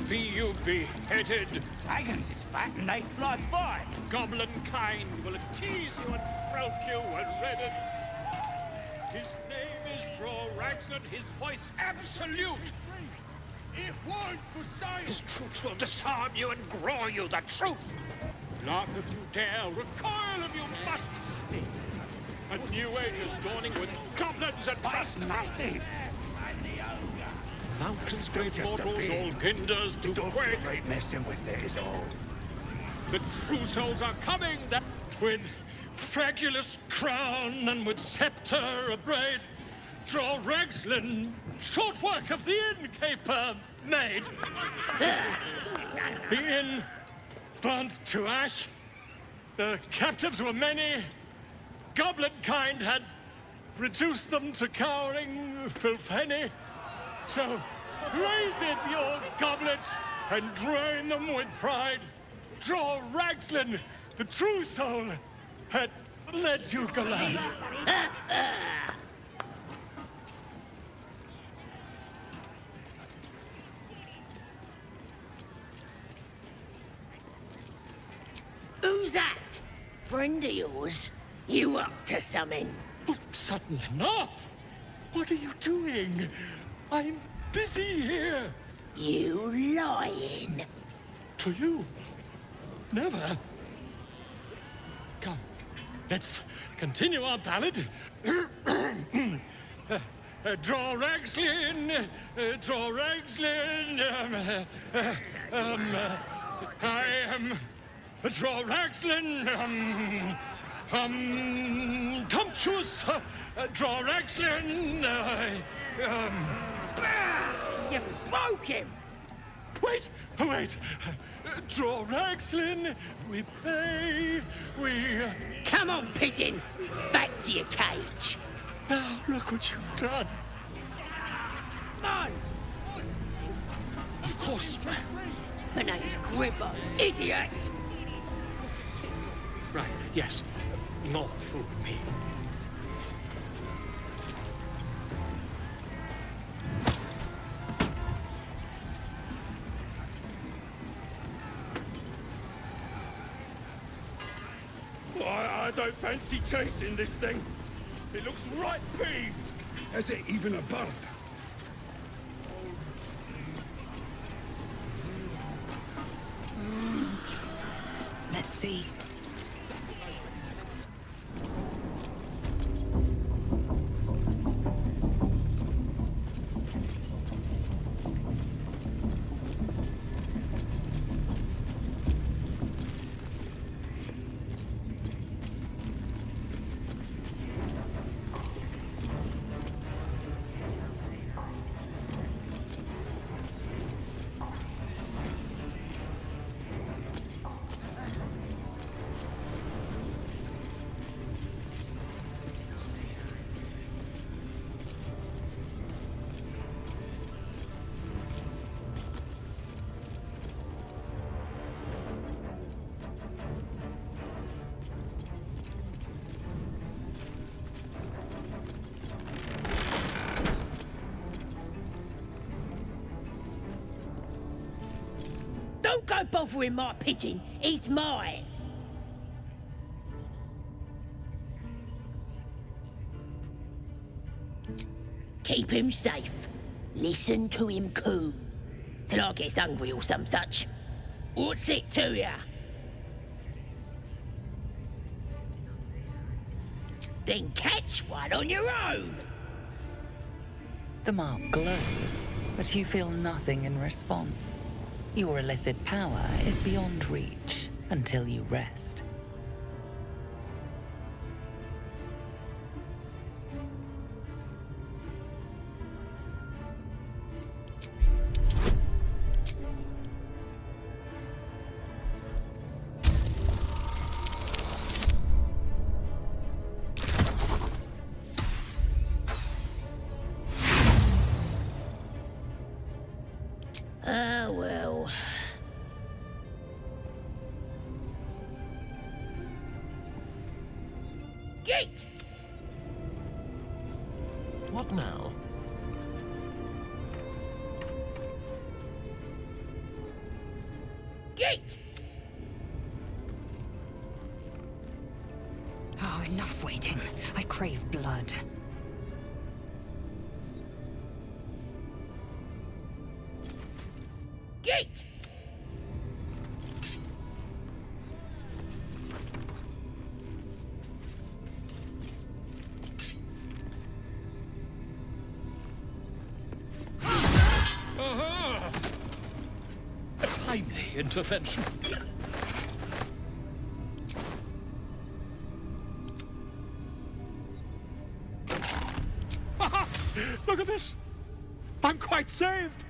be you beheaded. Dragons is fat and they fly far. Goblin kind will tease you and frolic you and redden. His name is Draw Ragsland, his voice absolute. If weren't for science, His troops will disarm you and grow you the truth. Laugh if you dare, recoil if you must. A new age is dawning with goblins and trust. massive. Mountains, great mortals, all ginders to Don't quake. feel like messing with it is all. The true souls are coming, that with fragulous crown and with scepter abraid, Draw Ragsland, short work of the innkeeper made. The inn burnt to ash. The captives were many. Goblin kind had reduced them to cowering filthenny. So raise it, your goblets, and drain them with pride. Draw Ragsland, the true soul, had led you glide. Who's that? Friend of yours? You up to something? Oh, certainly not. What are you doing? I'm busy here. You lying? To you? Never. Come, let's continue our ballad. Draw Ragsland, draw Ragsland. I am Draw Ragsland. Tumptuous. Draw Ragsland. You broke him! Wait, wait. Draw Ragsland. We play. We. Come on, pigeon! Back to your cage! Now look what you've done. Come on! Of course. My name's Gribbo, idiot! Right, yes. Not fool me. I don't fancy chasing this thing. It looks right peeved. Is it even a bird? Let's see. Don't go bothering my pigeon, he's mine! Keep him safe. Listen to him coo. Till I gets hungry or some such. What's it to ya? Then catch one on your own! The mark glows, but you feel nothing in response. Your illithid power is beyond reach until you rest. Ah, well. Gate! What now? Git! Oh, enough waiting. I crave blood. Git! A timely intervention. Look at this! I'm quite saved!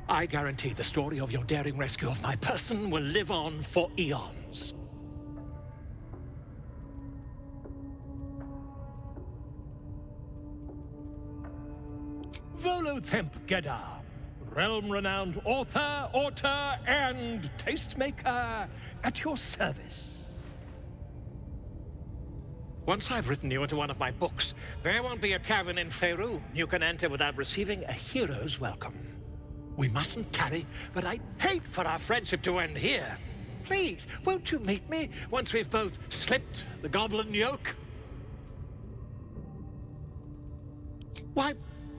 I guarantee the story of your daring rescue of my person will live on for eons. Volothemp Gedar, realm-renowned author, auteur, and tastemaker at your service. Once I've written you into one of my books, there won't be a tavern in Faerün you can enter without receiving a hero's welcome. We mustn't tarry, but I'd hate for our friendship to end here. Please, won't you meet me once we've both slipped the goblin yoke? Why,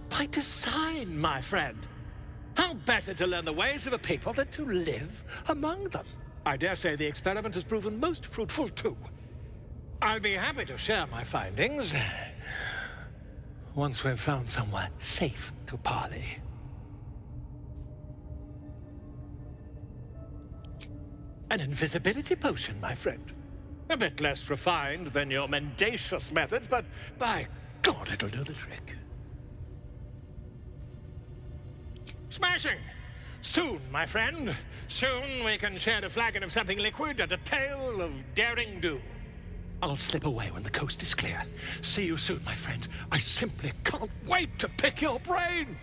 by design, my friend. How better to learn the ways of a people than to live among them? I dare say the experiment has proven most fruitful, too. I'll be happy to share my findings once we've found somewhere safe to parley. An invisibility potion, my friend. A bit less refined than your mendacious methods, but by God, it'll do the trick. Smashing! Soon, my friend. Soon we can share a flagon of something liquid and a tale of daring do. I'll slip away when the coast is clear. See you soon, my friend. I simply can't wait to pick your brain!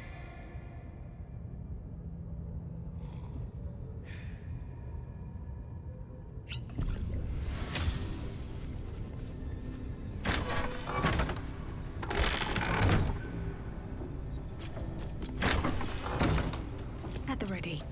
At the ready.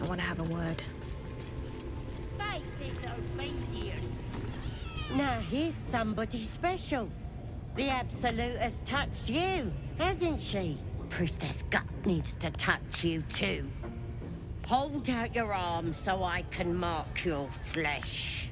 I want to have a word. Faith is obedience. Now here's somebody special. The Absolute has touched you, hasn't she? Priestess Gut needs to touch you too. Hold out your arm so I can mark your flesh.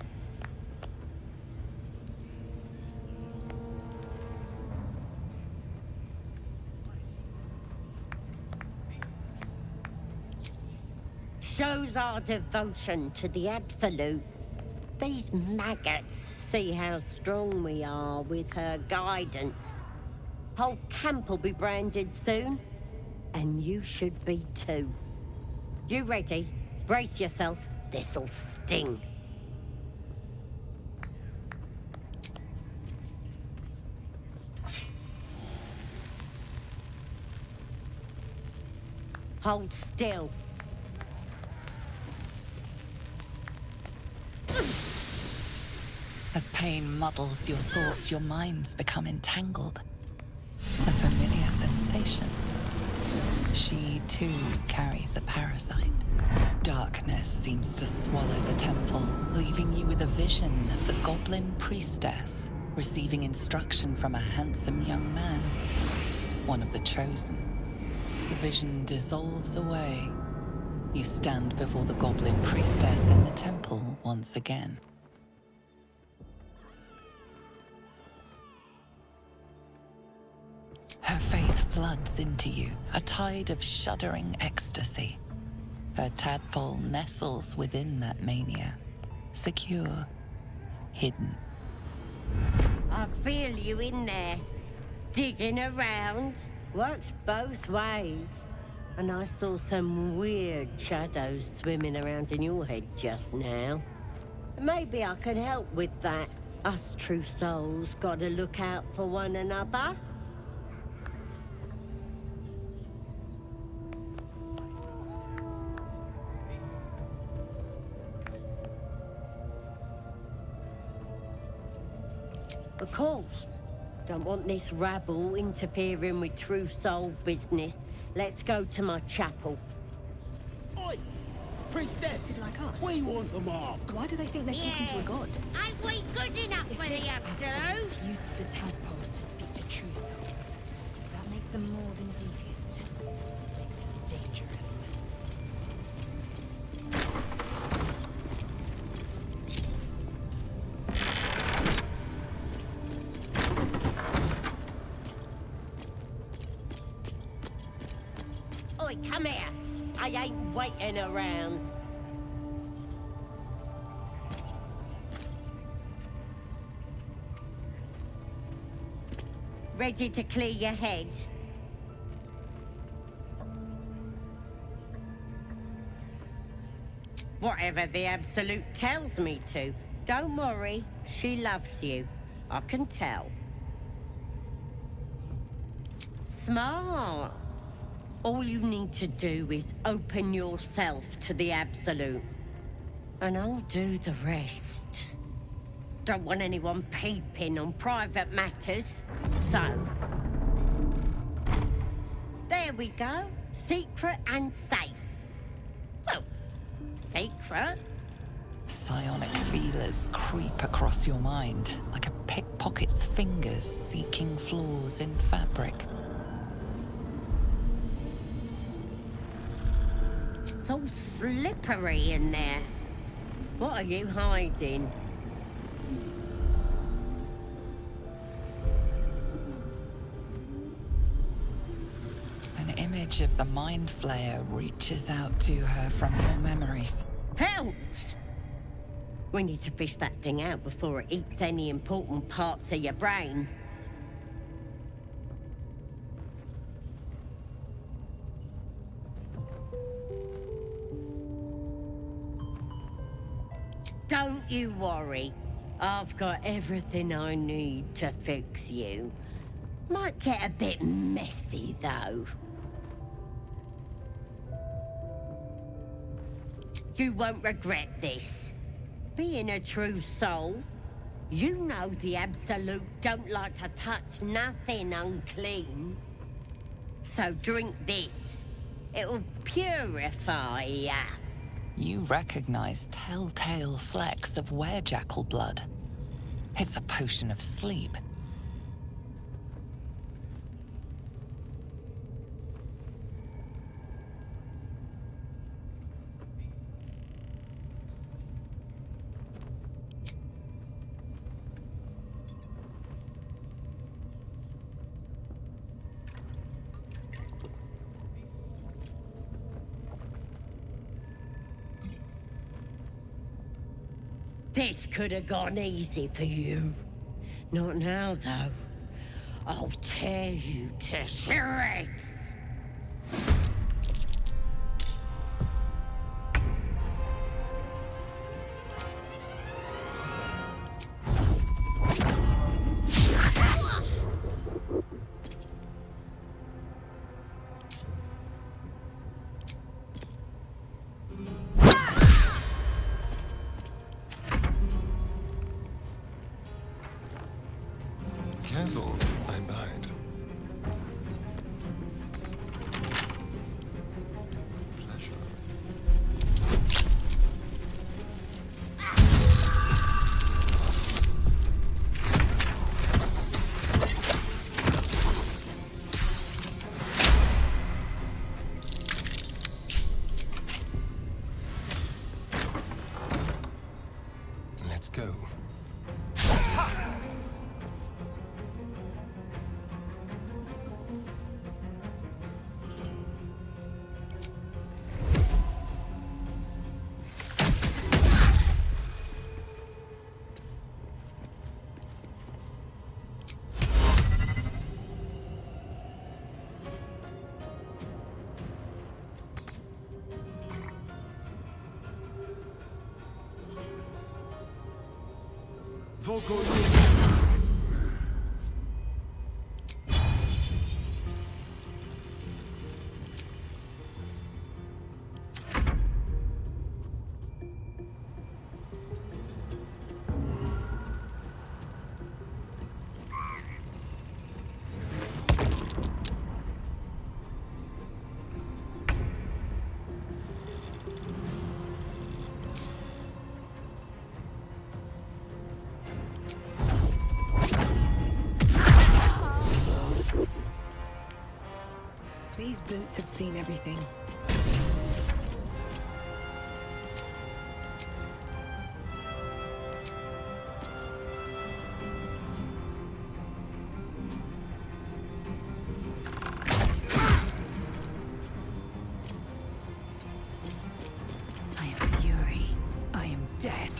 Shows our devotion to the Absolute. These maggots see how strong we are with her guidance. Whole camp will be branded soon, and you should be too. You ready? Brace yourself. This'll sting. Hold still. As pain muddles your thoughts, your minds become entangled. A familiar sensation. She, too, carries a parasite. Darkness seems to swallow the temple, leaving you with a vision of the goblin priestess receiving instruction from a handsome young man, one of the chosen. The vision dissolves away. You stand before the goblin priestess in the temple once again. Her faith floods into you, a tide of shuddering ecstasy. Her tadpole nestles within that mania, secure, hidden. I feel you in there, digging around. Works both ways. And I saw some weird shadows swimming around in your head just now. Maybe I can help with that. Us true souls gotta look out for one another. Of course. Don't want this rabble interfering with true soul business. Let's go to my chapel. Oi! Priestess! Like us? We want the mark! Why do they think they're talking to a god? Ain't we good enough for the Absolute? Uses the tadpoles to speak to true souls. That makes them more than deviant. Makes them dangerous. Oi, come here. I ain't waiting around. Ready to clear your head? Whatever the Absolute tells me to. Don't worry, she loves you. I can tell. Smart. All you need to do is open yourself to the Absolute. And I'll do the rest. Don't want anyone peeping on private matters, so... There we go. Secret and safe. Well, secret. Psionic feelers creep across your mind like a pickpocket's fingers seeking flaws in fabric. It's all slippery in there. What are you hiding? An image of the Mind Flayer reaches out to her from your memories. Hells! We need to fish that thing out before it eats any important parts of your brain. Don't you worry. I've got everything I need to fix you. Might get a bit messy, though. You won't regret this. Being a true soul, you know the Absolute don't like to touch nothing unclean. So drink this. It'll purify ya. You recognize telltale flecks of werejackal blood. It's a potion of sleep. This could have gone easy for you. Not now, though. I'll tear you to shreds. Careful, I'm behind. With pleasure. Let's go. These boots have seen everything. I am fury. I am death.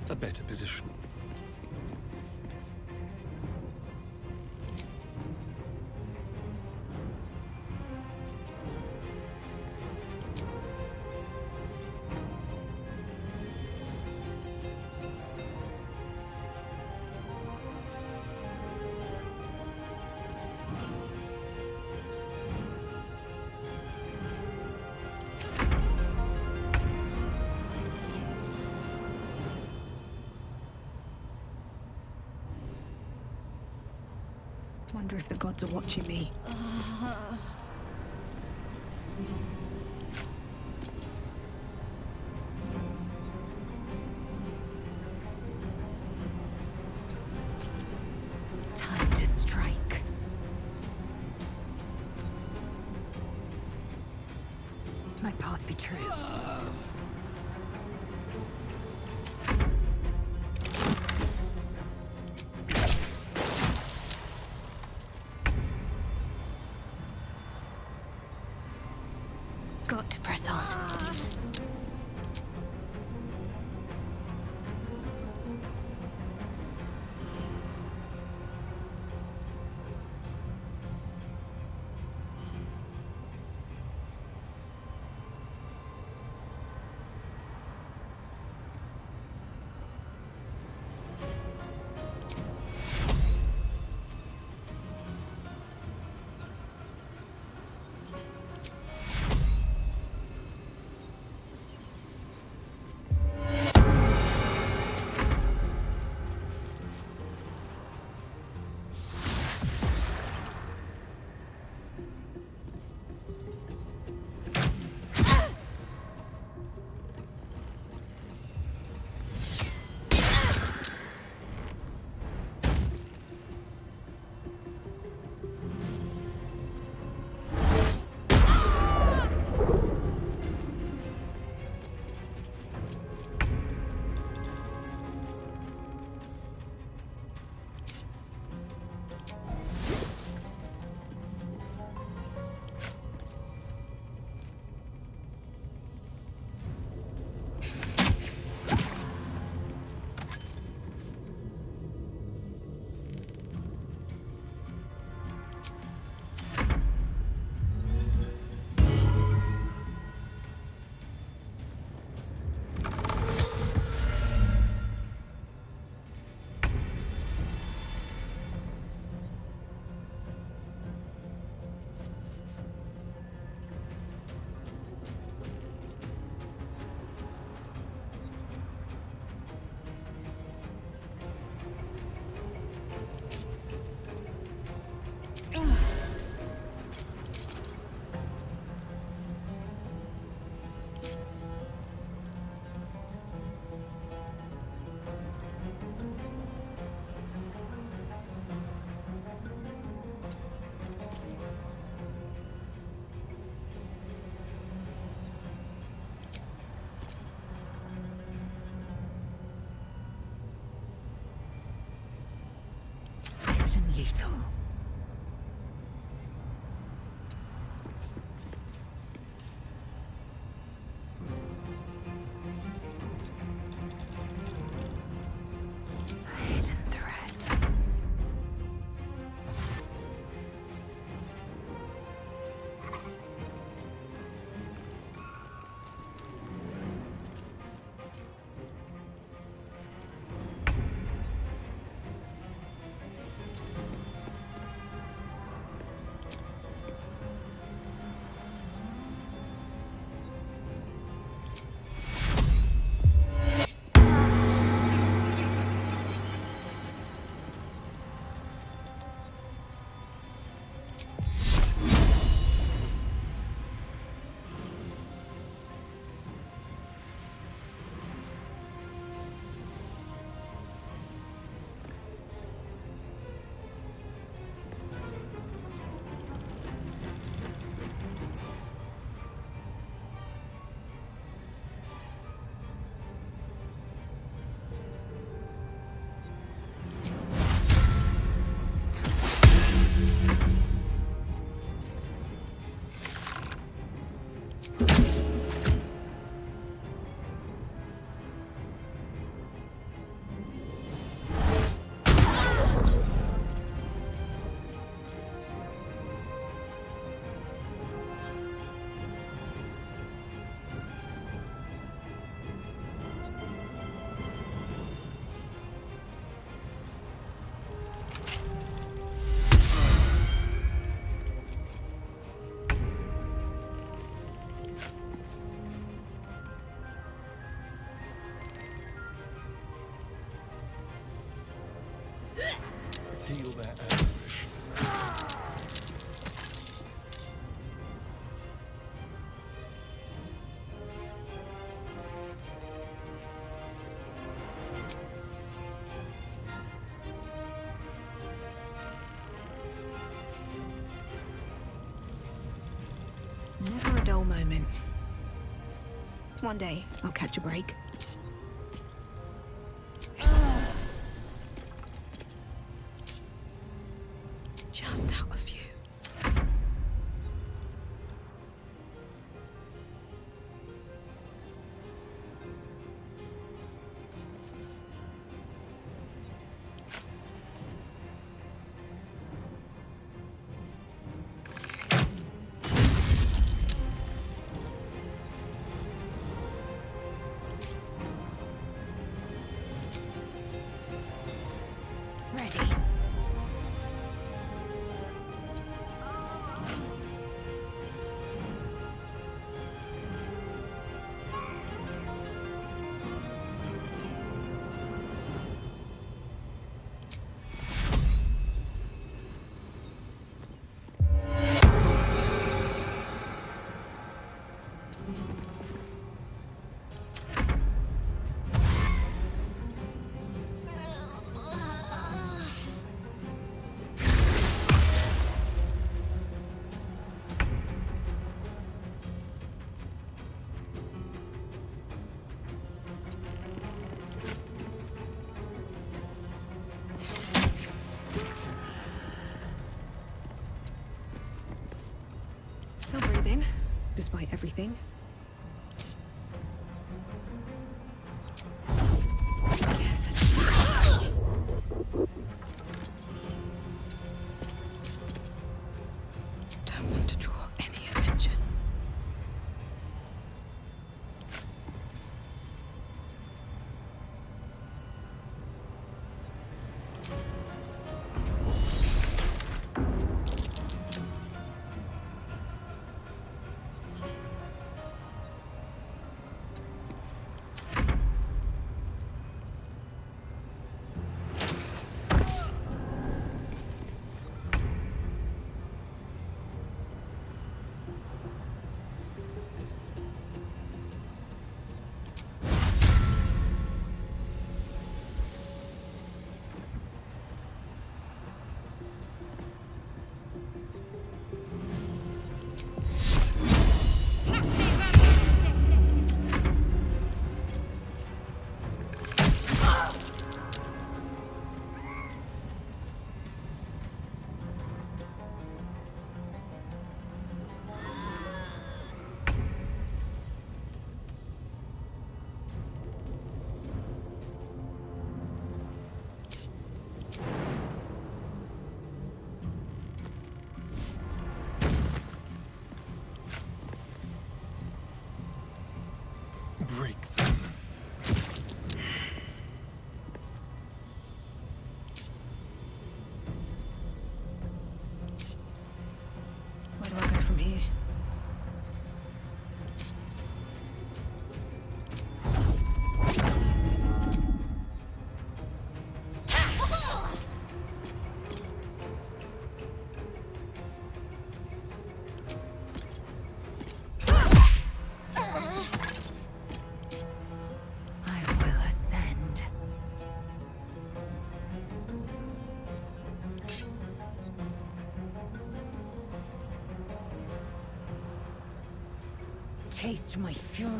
A better position. Wonder if the gods are watching me. Time to strike. My path be true. Got to press on. dull moment. One day, I'll catch a break. Just out of view. Still breathing, despite everything. Don't want to draw any attention. Break them. Where do I go from here? Taste my fury.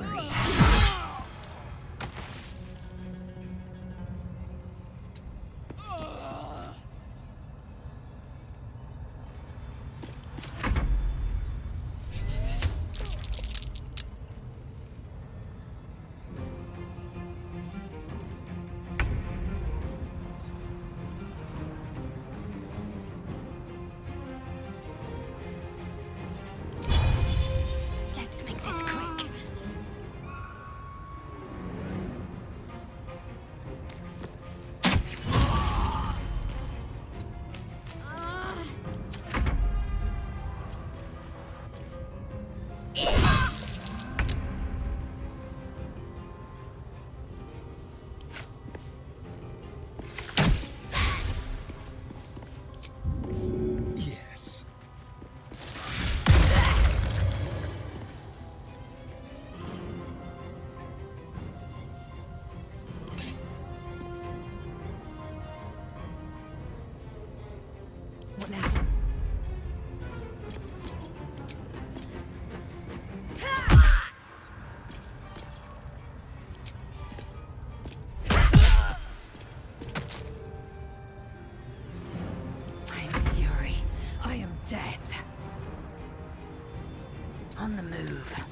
Let's make this quick. death. On the move.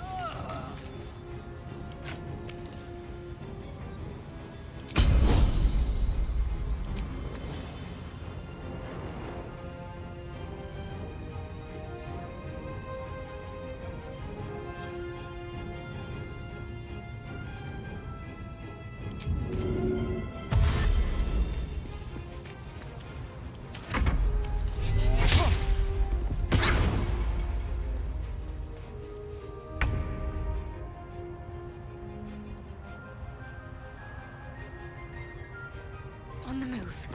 On the move.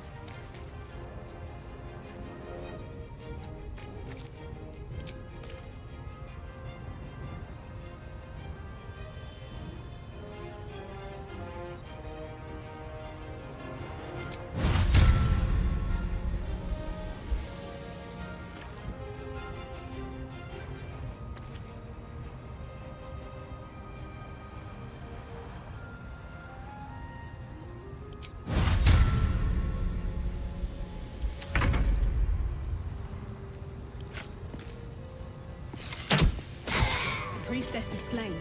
The priestess is slain,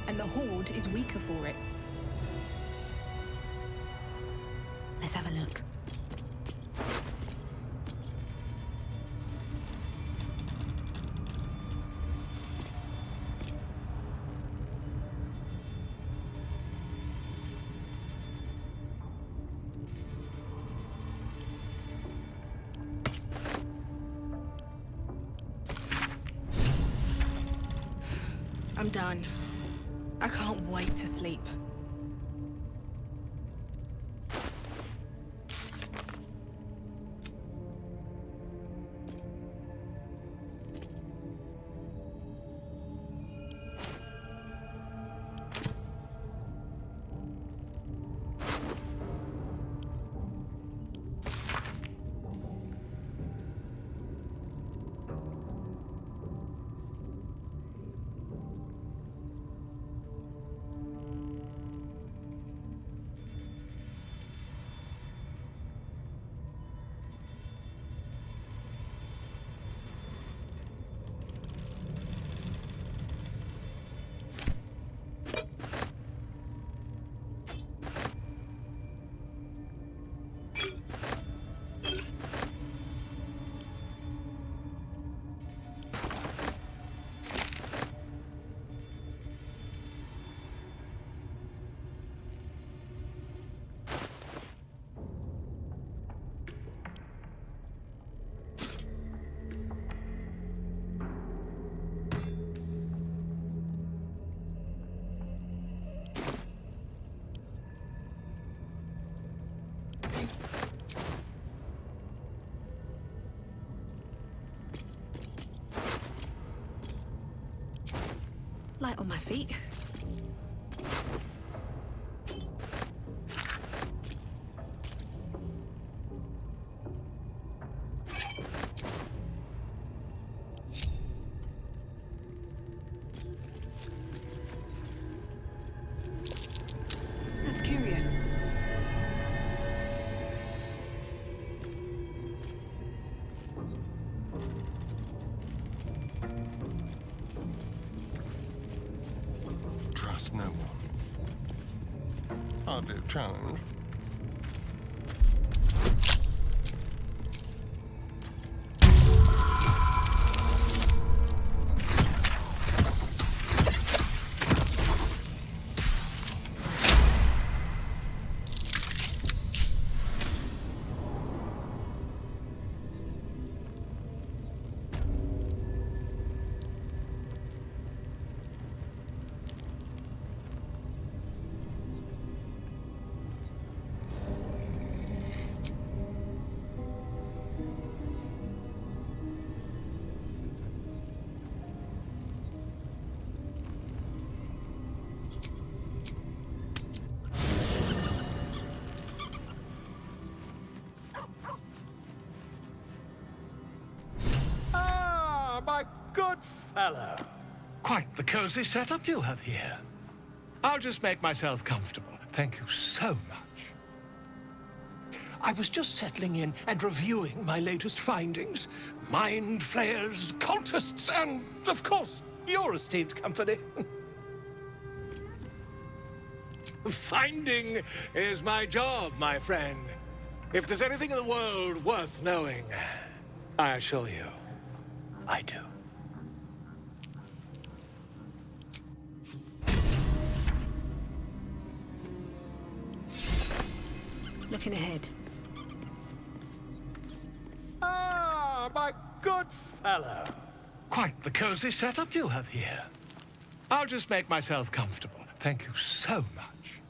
and the Horde is weaker for it. Let's have a look. I'm done. I can't wait to sleep. Light on my feet. That's curious. Trust no one. Hardly a challenge. My good fellow. Quite the cozy setup you have here. I'll just make myself comfortable. Thank you so much. I was just settling in and reviewing my latest findings. Mind flayers, cultists, and, of course, your esteemed company. Finding is my job, my friend. If there's anything in the world worth knowing, I assure you, I do. Looking ahead. Ah, my good fellow. Quite the cozy setup you have here. I'll just make myself comfortable. Thank you so much.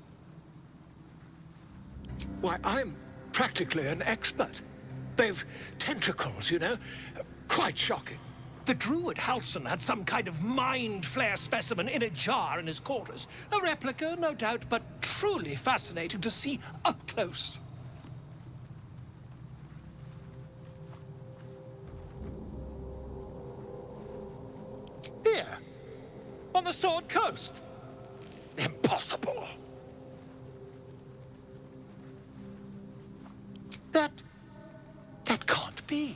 Why, I'm practically an expert. They've tentacles, you know. Quite shocking. The druid Halson had some kind of mind flare specimen in a jar in his quarters. A replica, no doubt, but truly fascinating to see up close. Here, on the Sword Coast. Impossible. That can't be.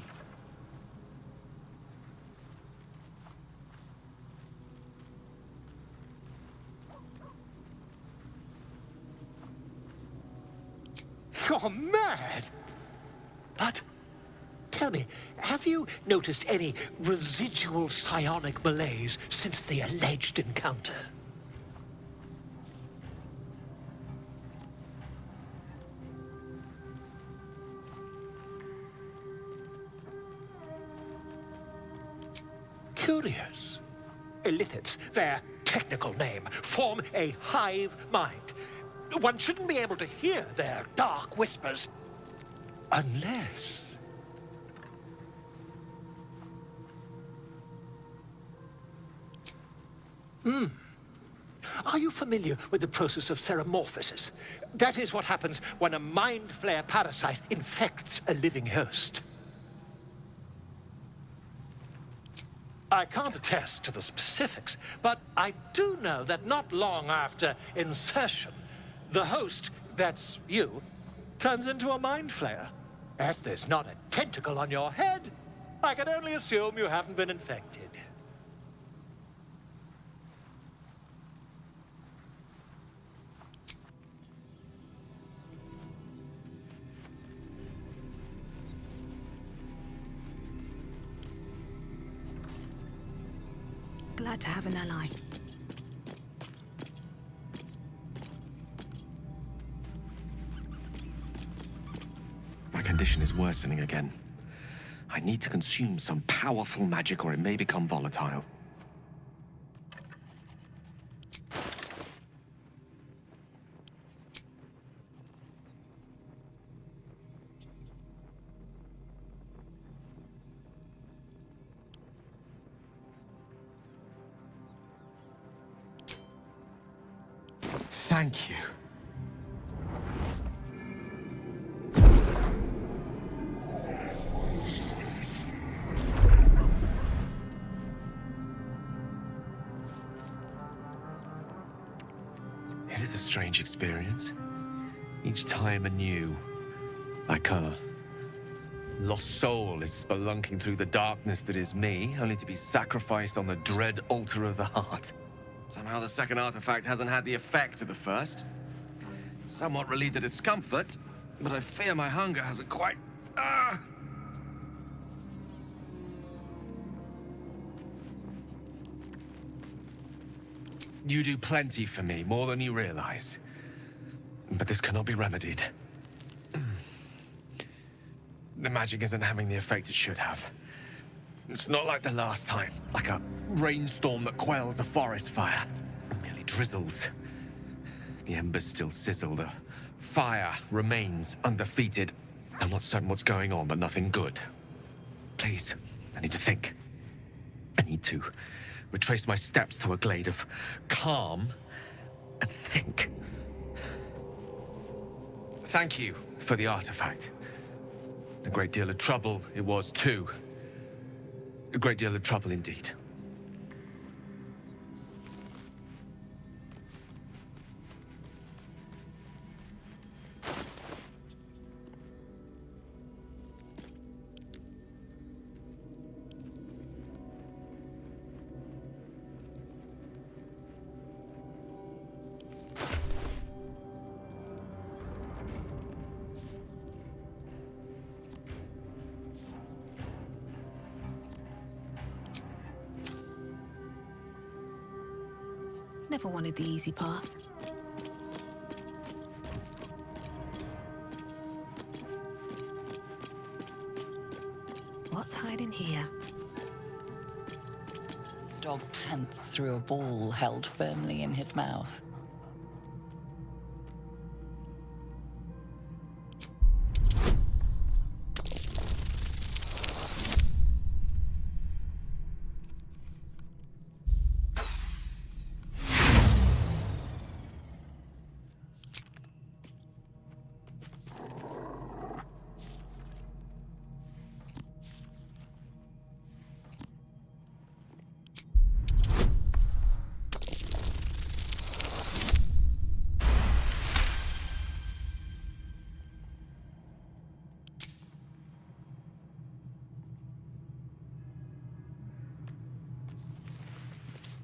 You're mad! But, tell me, have you noticed any residual psionic malaise since the alleged encounter? Curious. Illithids, their technical name, form a hive mind. One shouldn't be able to hear their dark whispers unless... Are you familiar with the process of theromorphosis? That is what happens when a mind flare parasite infects a living host. I can't attest to the specifics, but I do know that not long after insertion, the host, that's you, turns into a mind flayer. As there's not a tentacle on your head, I can only assume you haven't been infected. Glad to have an ally. My condition is worsening again. I need to consume some powerful magic or it may become volatile. Thank you. It is a strange experience. Each time anew. Like a lost soul is spelunking through the darkness that is me, only to be sacrificed on the dread altar of the heart. Somehow the second artifact hasn't had the effect of the first. It's somewhat relieved the discomfort, but I fear my hunger hasn't quite... You do plenty for me, more than you realize. But this cannot be remedied. The magic isn't having the effect it should have. It's not like the last time, like a rainstorm that quells a forest fire. It merely drizzles. The embers still sizzle, the fire remains undefeated. I'm not certain what's going on, but nothing good. Please, I need to think. I need to retrace my steps to a glade of calm and think. Thank you for the artifact. A great deal of trouble it was, too. A great deal of trouble indeed. Never wanted the easy path. What's hiding here? Dog pants through a ball held firmly in his mouth.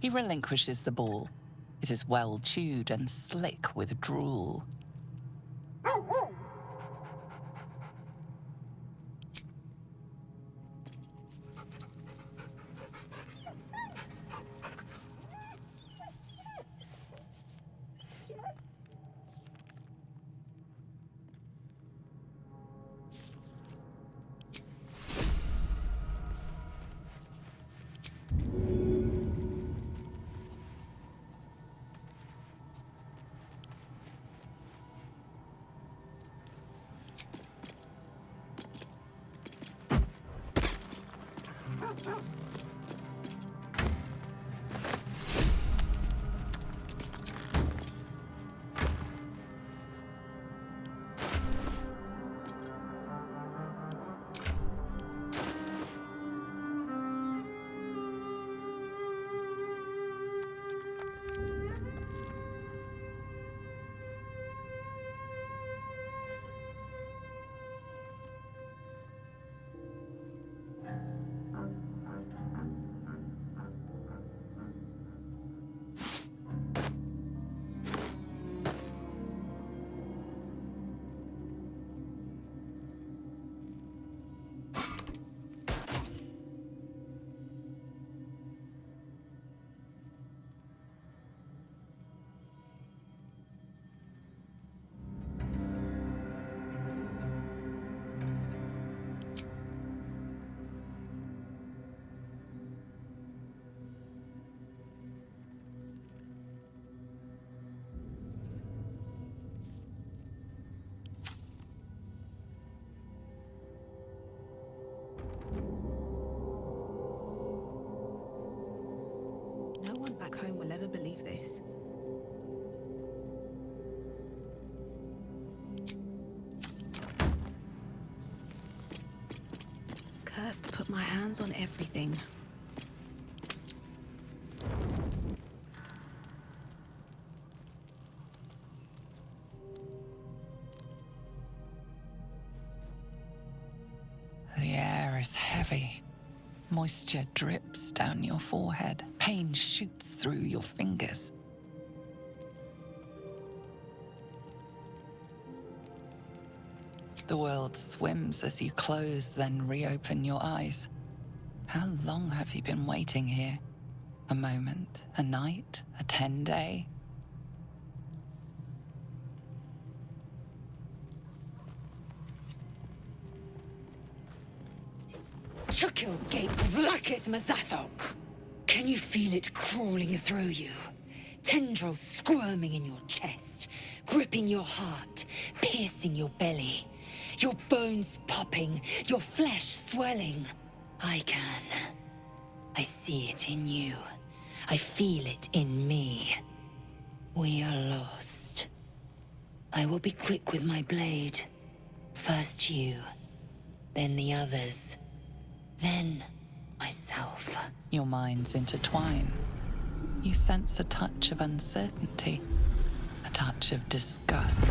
He relinquishes the ball. It is well chewed and slick with drool. No one back home will ever believe this. Cursed to put my hands on everything. The air is heavy. Moisture drips down your forehead. Pain shoots through your fingers. The world swims as you close, then reopen your eyes. How long have you been waiting here? A moment, a night, a 10-day? Chukil gape vlaketh mazathok. Can you feel it crawling through you? Tendrils squirming in your chest, gripping your heart, piercing your belly. Your bones popping, your flesh swelling. I can. I see it in you. I feel it in me. We are lost. I will be quick with my blade. First you, then the others. Then, myself. Your minds intertwine. You sense a touch of uncertainty, a touch of disgust.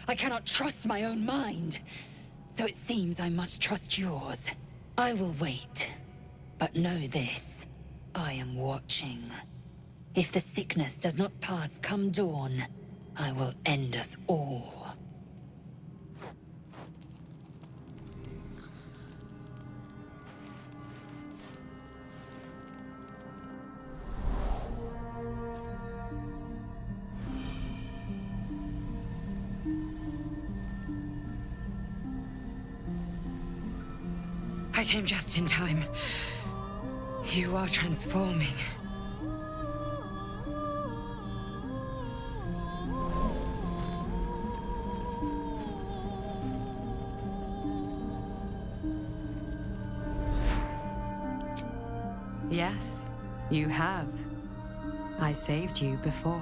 I cannot trust my own mind. So it seems I must trust yours. I will wait. But know this. I am watching. If the sickness does not pass come dawn, I will end us all. I came just in time. You are transforming. Yes, you have. I saved you before.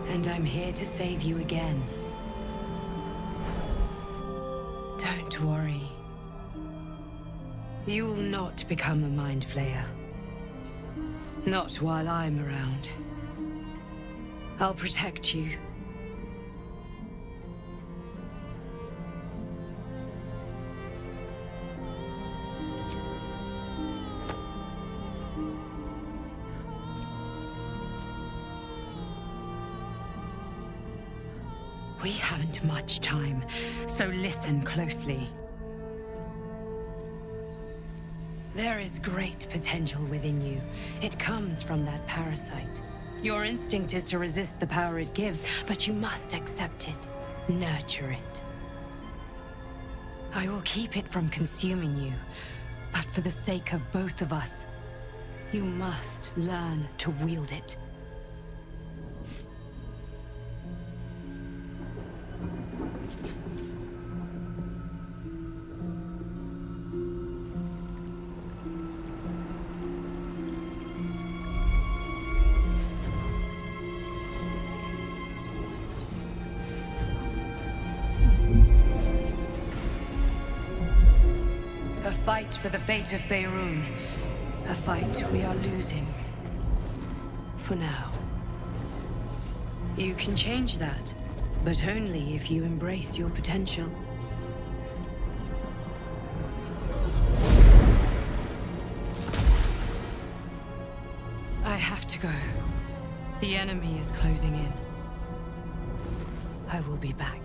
And I'm here to save you again. Don't worry. You will not become a Mind Flayer. Not while I'm around. I'll protect you. We haven't much time, so listen closely. There is great potential within you. It comes from that parasite. Your instinct is to resist the power it gives, but you must accept it, nurture it. I will keep it from consuming you, but for the sake of both of us, you must learn to wield it. A fight for the fate of Faerün. A fight we are losing. For now. You can change that, but only if you embrace your potential. I have to go. The enemy is closing in. I will be back.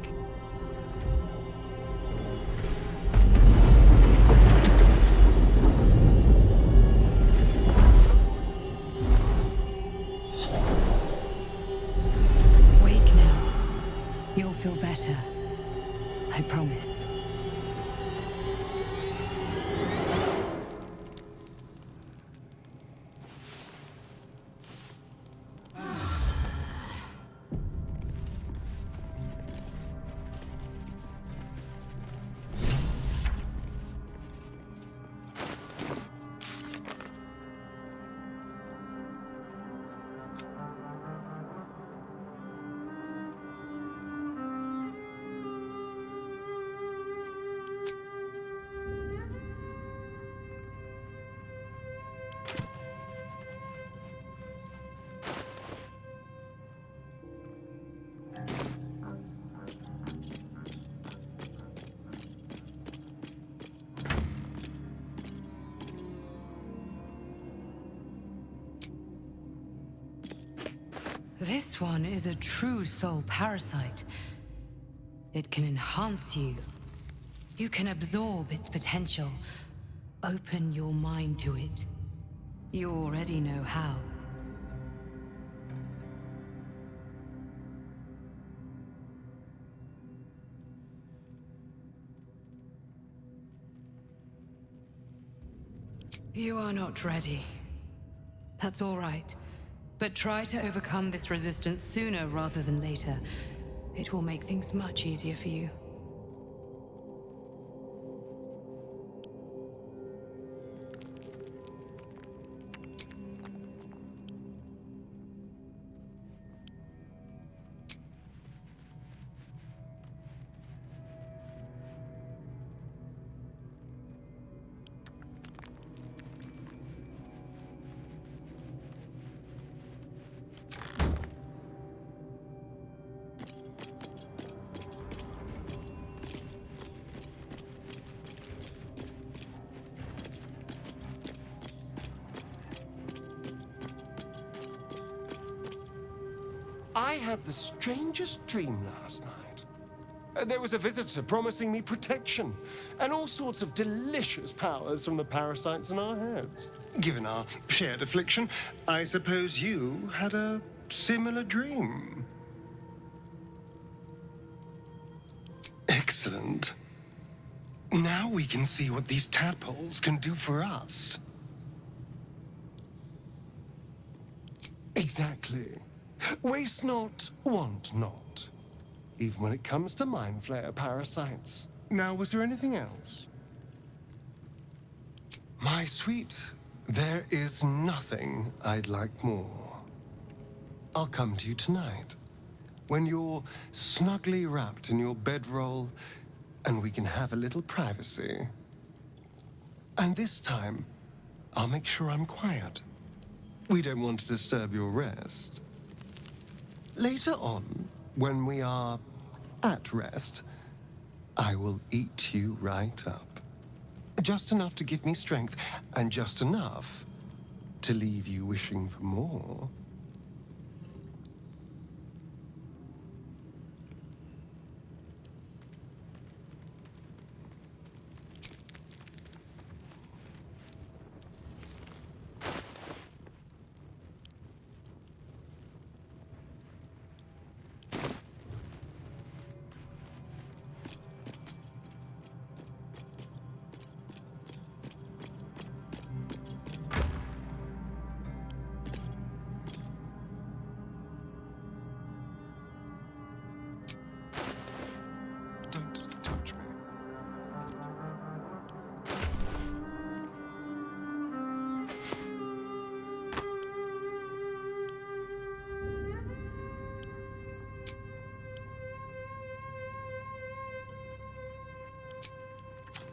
You'll feel better. I promise. This one is a true soul parasite. It can enhance you. You can absorb its potential. Open your mind to it. You already know how. You are not ready. That's all right. But try to overcome this resistance sooner rather than later. It will make things much easier for you. I had the strangest dream last night. There was a visitor promising me protection and all sorts of delicious powers from the parasites in our heads. Given our shared affliction, I suppose you had a similar dream. Excellent. Now we can see what these tadpoles can do for us. Exactly. Waste not, want not. Even when it comes to mind flayer parasites. Now, was there anything else? My sweet, there is nothing I'd like more. I'll come to you tonight, when you're snugly wrapped in your bedroll, and we can have a little privacy. And this time, I'll make sure I'm quiet. We don't want to disturb your rest. Later on, when we are at rest, I will eat you right up. Just enough to give me strength, and just enough to leave you wishing for more.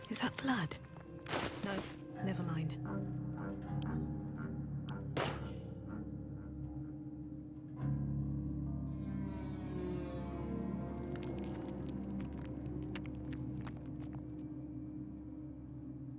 Is that blood? No, never mind.